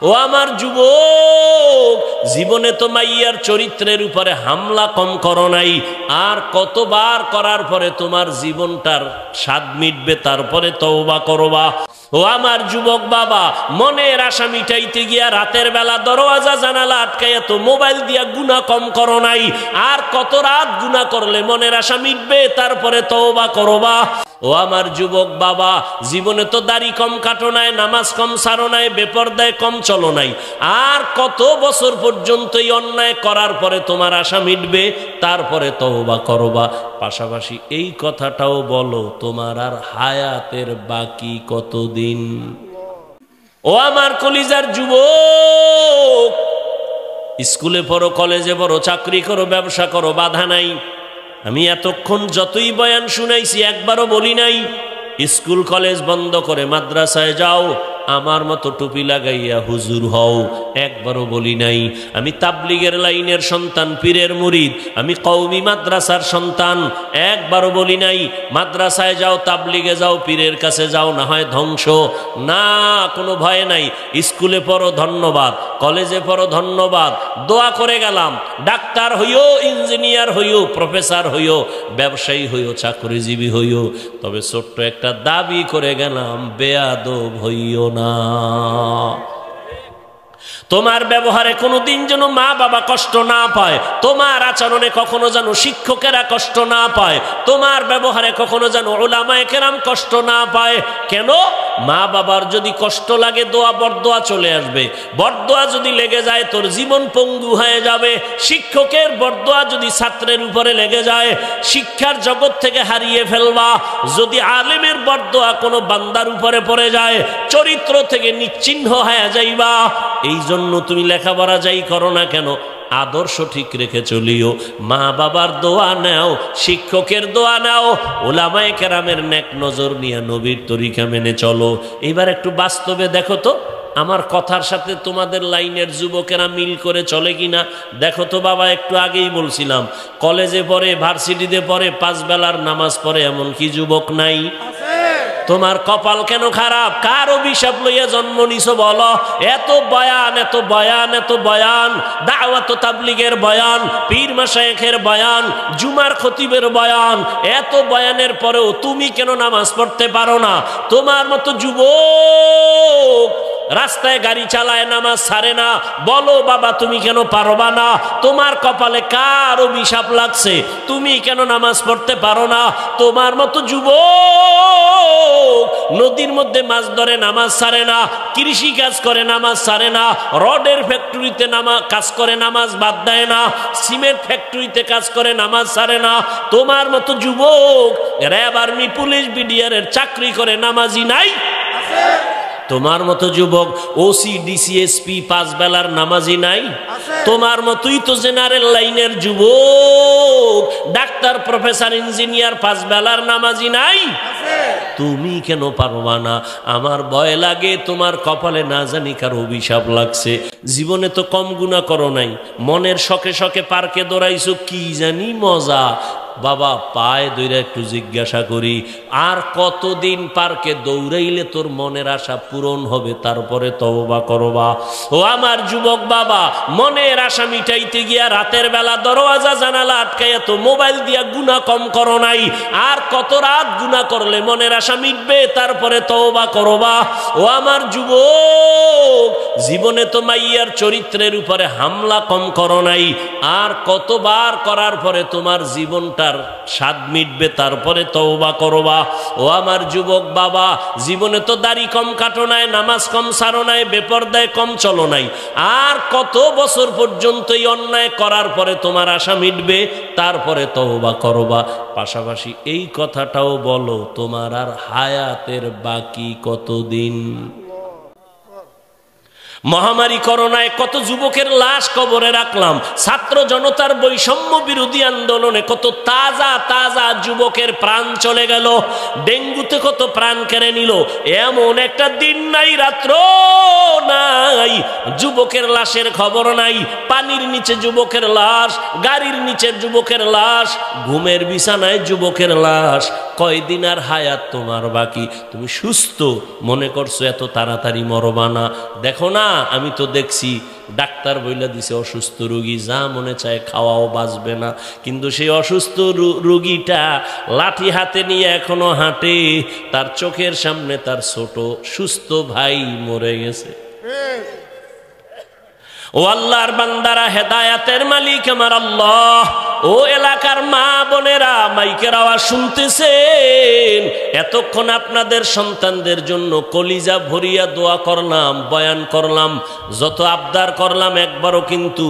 ও আমার যুবক, জীবনে তো মাইয়ার চরিত্রের উপরে হামলা কম করো নাই, আর কতবার করার পরে তোমার জীবনটার স্বাদ মিটবে, তারপরে তওবা করবা। ও আমার যুবক বাবা, মনের আশা মিটাইতে গিয়া রাতের বেলা দরওয়াজা জানালা আটকাইয়া তো মোবাইল দিয়া গুনাহ কম করো নাই, আর কত রাত গুনাহ করলে মনের আশা মিটবে, তারপরে তওবা করবা। ও আমার যুবক বাবা, জীবনে তো দাড়ি কম কাটো নাই, নামাজ কম সারো নাই, বেপরদায় কম চলো নাই, আর কত বছর পর্যন্ত এই অন্যায় করার পরে তোমার আশা মিটবে, তারপরে তওবা করবা। পাশাপাশি এই কথাটাও বলো, তোমার আর হায়াতের বাকি কতদিন? ও আমার কলিজার যুবক, স্কুলে পড়ো, কলেজে পড়ো, চাকরি করো, ব্যবসা করো, বাধা নাই। আমি এতক্ষণ যতই বয়ান শুনাইছি একবারও বলি নাই স্কুল কলেজ বন্ধ করে মাদ্রাসায় যাও, আমার মতো টুপি লাগাইয়া হুজুর হও, একবারও বলি নাই। আমি তাবলিগের লাইনের সন্তান, পীরের মুরিদ, আমি কওমি মাদ্রাসার সন্তান, একবারও বলি নাই মাদ্রাসায় যাও, তাবলিগে যাও, পীরের কাছে যাও, না হয় ধ্বংস। না, কোনো ভয় নাই। স্কুলে পড়ো, ধন্যবাদ, কলেজে পড়ো, ধন্যবাদ, দোয়া করে গেলাম। ডাক্তার হইও, ইঞ্জিনিয়ার হইও, প্রফেসর হইও, ব্যবসায়ী হইও, চাকরিজীবী হইও, তবে ছোট্ট একটা দাবি করে গেলাম, বেয়াদব হইও না। তোমার ব্যবহারে কোনোদিন যেন মা বাবা কষ্ট না পায়, তোমার আচরণে কখনো যেন শিক্ষকেরা কষ্ট না পায়, তোমার ব্যবহারে কখনো যেন উলামায়ে কেরাম কষ্ট না পায়। কেন? মা বাবার যদি কষ্ট লাগে, দোয়া বরদোয়া চলে আসবে। বরদোয়া যদি লেগে যায়, তোর জীবন পঙ্গু হয়ে যাবে। শিক্ষকের বরদোয়া যদি ছাত্রের উপরে লেগে যায়, শিক্ষার জগৎ থেকে হারিয়ে ফেলবা। যদি আলেমের বরদোয়া কোনো বান্দার উপরে পড়ে যায়, চরিত্র থেকে নিশ্চিহ্ন হয়ে যাইবা। এই জন্য তুমি লেখাপড়া যাই করো না কেন, আদর্শ ঠিক রেখে চলিও। মা বাবার দোয়া নাও, শিক্ষকের দোয়া নাও, উলামায়ে কেরামের নেক নজর নিয়ে নবীর তরিকা মেনে চলো। এবার একটু বাস্তবে দেখো তো, আমার কথার সাথে তোমাদের লাইনের যুবকেরা মিল করে চলে কিনা দেখো তো বাবা। একটু আগেই বলছিলাম, কলেজে পড়ে, ভার্সিটিতে পড়ে, 5 বেলার নামাজ পড়ে, এমন কি যুবক নাই? তোমার কপাল কেন খারাপ? কার অভিশাপ লইয়া জন্ম নিছো বলো? এত বয়ান, এত বয়ান, এত বয়ান, দাওয়াত তাবলীগের বয়ান, পীর মাশায়েখের বয়ান, জুমার খতিবের বয়ান, এত বয়ানের পরেও তুমি কেন নামাজ পড়তে পারো না? তোমার মতো যুবক রাস্তায় গাড়ি চালায়, নামাজ ছাড়ে না, বলো বাবা তুমি কেন পারবা না? তোমার কপালে কার অভিশাপ লাগছে? তুমি কেন নামাজ পড়তে পারো না? তোমার মতো যুবক নদীর মধ্যে মাছ ধরে, নামাজ ছাড়ে না, কৃষি কাজ করে, নামাজ ছাড়ে না, রডের ফ্যাক্টরিতে কাজ করে, নামাজ বাদ দেয় না, সিমেন্ট ফ্যাক্টরিতে কাজ করে, নামাজ ছাড়ে না। তোমার মতো যুবক র্যাব, আর্মি, পুলিশ, বিডিআরের চাকরি করে, নামাজি নাই? তোমার মতো যুবক ওসি, ডিসি, এসপি, 5 বেলার নামাজি নাই? তোমার মতোই তো জেনারেল লাইনের যুবক, ডাক্তার, প্রফেসর, ইঞ্জিনিয়ার, 5 বেলার নামাজি নাই? তুমি কেন পারবা না? আমার ভয় লাগে তোমার কপালে না জানি কার অভিশাপ লাগছে। জীবনে তো কম গুনাহ করো নাই, মনের শখে শখে পার্কে দৌড়াইছো, কি জানি মজা। বাবা পায়ে দইরা একটু জিজ্ঞাসা করি, আর কতদিন পার্কে দৌড়াইলে তোর মনের আশা পূরণ হবে, তারপরে তওবা করবা? ও আমার যুবক বাবা, মনের আশা মিটাইতে গিয়া রাতের বেলা দরওয়াজা জানালা আটকাইয়া তো মোবাইল দিয়া গুনাহ কম করো নাই, আর কত রাত গুনাহ করলে মনের আশা মিটবে, তারপরে তওবা করবা? ও আমার যুবক, জীবনে তো মাইয়ার চরিত্রের উপরে হামলা কম করো নাই, আর কতবার করার পরে তোমার জীবনটা স্বাদ মিটবে, তারপরে তওবা করবা? ও আমার যুবক বাবা, জীবনে তো দাড়ি কম কাটো নাই, নামাজ কম সারো নাই, বেপরদায় কম চলো নাই, আর কত বছর পর্যন্ত এই অন্যায় করার পরে তোমার আশা মিটবে, তারপরে তওবা করবা? পাশাপাশি এই কথাটাও বলো, তোমার আর হায়াতের বাকি কতদিন? মহামারী করোনায় কত যুবকের লাশ কবরে রাখলাম, ছাত্র জনতার বৈষম্য বিরোধী আন্দোলনে কত তাজা তাজা যুবকের প্রাণ চলে গেল, ডেঙ্গুতে কত প্রাণ কেড়ে নিল। এমন একটা দিন নাই, রাত্র নাই যুবকের লাশের খবর নাই, পানির নিচে যুবকের লাশ, গাড়ির নিচে যুবকের লাশ, ঘুমের বিছানায় যুবকের লাশ। কয়দিন আর হায়াত তোমার বাকি? তুমি সুস্থ মনে করছো এত তাড়াতাড়ি মরবা না। দেখো না, আমি তো দেখছি ডাক্তার বইলা দিছে অসুস্থ রোগী যা মনে চায় খাওয়াও বাঁচবে না, কিন্তু সেই অসুস্থ রোগীটা লাঠি হাতে নিয়ে এখনো হাঁটে, তার চোখের সামনে তার ছোট সুস্থ ভাই মরে গেছে। ও আল্লাহর বান্দারা, হেদায়াতের মালিক আমার আল্লাহ। ও এলাকার মা বোনেরা, মাইকের আওয়াজ শুনতেছেন? এতক্ষণ আপনাদের সন্তানদের জন্য কলিজা ভরিয়া দোয়া করলাম, বয়ান করলাম, যত আবদার করলাম, একবারও কিন্তু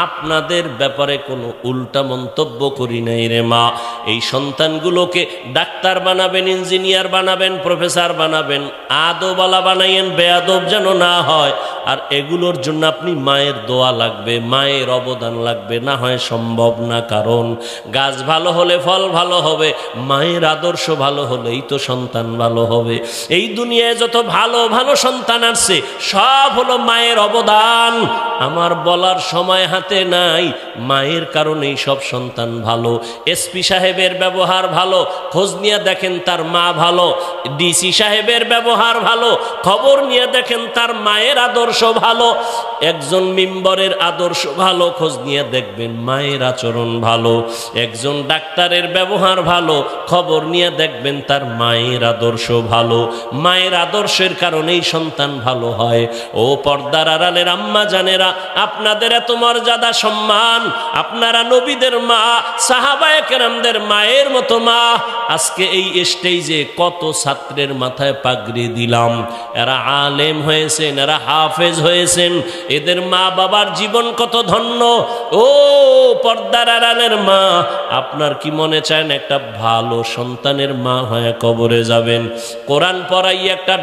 আপনাদের ব্যাপারে কোনো উল্টা মন্তব্য করি নাই রে মা। এই সন্তানগুলোকে ডাক্তার বানাবেন, ইঞ্জিনিয়ার বানাবেন, প্রফেসর বানাবেন, আদবওয়ালা বানাইয়েন, বেয়াদব যেন না হয়। আর এগুলোর জন্য আপনি মায়ের দোয়া লাগবে, মায়ের অবদান লাগবে, না হয় সম্ভব না। কারণ গাছ ভালো হলে ফল ভালো হবে, মায়ের আদর্শ ভালো হলেই তো সন্তান ভালো হবে। এই দুনিয়ায় যত ভালো ভালো সন্তান আসছে সব হলো মায়ের অবদান। আমার বলার সময় হাতে নাই, মায়ের কারণেই সব সন্তান ভালো। এসপি সাহেবের ব্যবহার ভালো, খোঁজ নিয়ে দেখেন তার মা ভালো। ডিসি সাহেবের ব্যবহার ভালো, খবর নিয়ে দেখেন তার মায়ের আদর্শ ভালো। একজন মেম্বারের আদর্শ ভালো, খোঁজ নিয়ে দেখবেন মায়ের আচরণ ভালো। একজন ডাক্তারের ব্যবহার ভালো, খবর নিয়ে দেখবেন তার মায়ের আদর্শ ভালো। মায়ের আদর্শের কারণেই সন্তান ভালো হয়। ও পর্দার আড়ালের আম্মা জানেরা, আপনাদের এত মর্যাদা সম্মান, আপনারা নবীদের মা, সাহাবায়ে কেরামদের মায়ের মতো মা। আজকে এই স্টেজে কত ছাত্রের মাথায় পাগড়ি দিলাম, এরা আলেম হয়েছেন, এরা হাফেজ হয়েছেন, এদের মা বাবার জীবন কত ধন্য। ও পর্দার আড়ালের মা, আপনার কি মনে চায় না একটা ভালো সন্তানের মা হয়ে কবরে যাবেন? কোরআন পড়াই একটা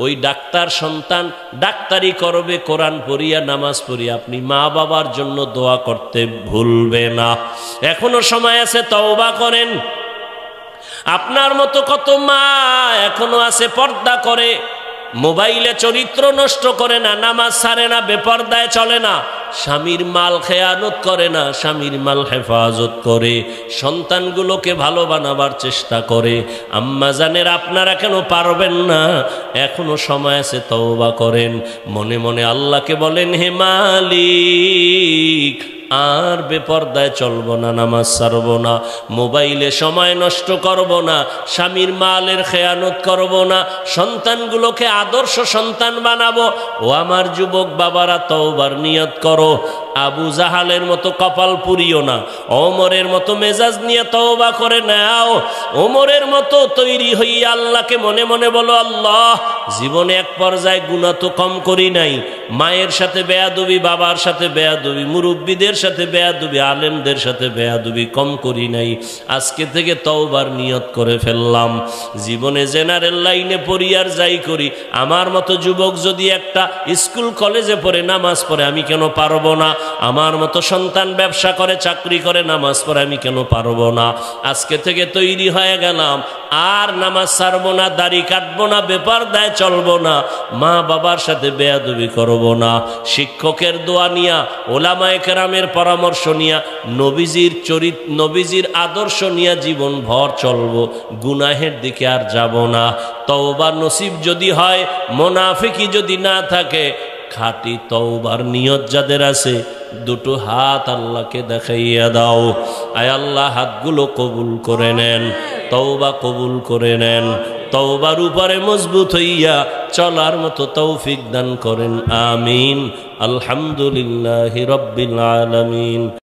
ওই ডাক্তার সন্তান ডাক্তারি করবে, কোরআন পড়িয়া নামাজ পড়িয়া আপনি মা বাবার জন্য দোয়া করতে ভুলবে না। এখনো সময় আছে, তওবা করেন। আপনার মতো কত মা এখনো আছে পর্দা করে, মোবাইলে চরিত্র নষ্ট করে না, নামাজ ছাড়ে না, বেপর্দায় চলে না, স্বামীর মাল খেয়ানত করে না, স্বামীর মাল হেফাজত করে, সন্তানগুলোকে ভালো বানাবার চেষ্টা করে। আম্মা জানের আপনারা কেন পারবেন না? এখনো সময় আছে, তওবা করেন। মনে মনে আল্লাহকে বলেন, হে মালিক, আর বেপর্দায় চলবো না, নামাজ ছাড়বো না, মোবাইলে সময় নষ্ট করব না, স্বামীর মালের খেয়ানত করব না, সন্তানগুলোকে আদর্শ সন্তান বানাবো। ও আমার যুবক বাবারা, তওবার নিয়ত করো। আবু জাহালের মতো কপাল পুরিও না, ওমরের মতো মেজাজ নিয়ে তওবা করে নাও। ওমরের মতো তৈরি হইয়া আল্লাহকে মনে মনে বলো, আল্লাহ, জীবনে এক পর্যায়ে গুনাহ তো কম করি নাই, মায়ের সাথে বেয়াদবি, বাবার সাথে বেয়াদবি, মুরব্বীদের সাথে বেয়াদবি, আলেমদের সাথে বেয়াদবি কম করি নাই। আজকে থেকে তওবার নিয়ত করে ফেললাম। জীবনে জেনারেল লাইনে পড়ি আর যাই করি, আমার মতো যুবক যদি একটা স্কুল কলেজে পড়ে নামাজ পড়ে, আমি কেন পারবো না? আমার মতো সন্তান ব্যবসা করে, চাকরি করে, নামাজ পড়ে, আমি কেন পারবো না? আজকে থেকে তৈরি হয়ে গেলাম, আর নামাজ ছাড়বো না, দাড়ি কাটবো না, বেপরদায় চলবো না, মা বাবার সাথে বেয়াদবি করবো না। শিক্ষকের দোয়া নিয়া, ওলামায়ে কেরামের পরামর্শ নিয়া, নবীজির আদর্শ নিয়া জীবন ভর চলবো, গুনাহের দিকে আর যাব না। তওবা নসিব যদি হয়, মুনাফিকি যদি না থাকে, খাঁটি তওবার নিয়ত যাদের আছে, দুটো হাত আল্লাহকে দেখাইয়া দাও। আয় আল্লাহ, হাতগুলো কবুল করে নেন, তওবা কবুল করে নেন, তওবার উপরে মজবুত হইয়া চলার মতো তৌফিক দান করেন। আমিন। আলহামদুলিল্লাহি রাব্বিল আলামিন।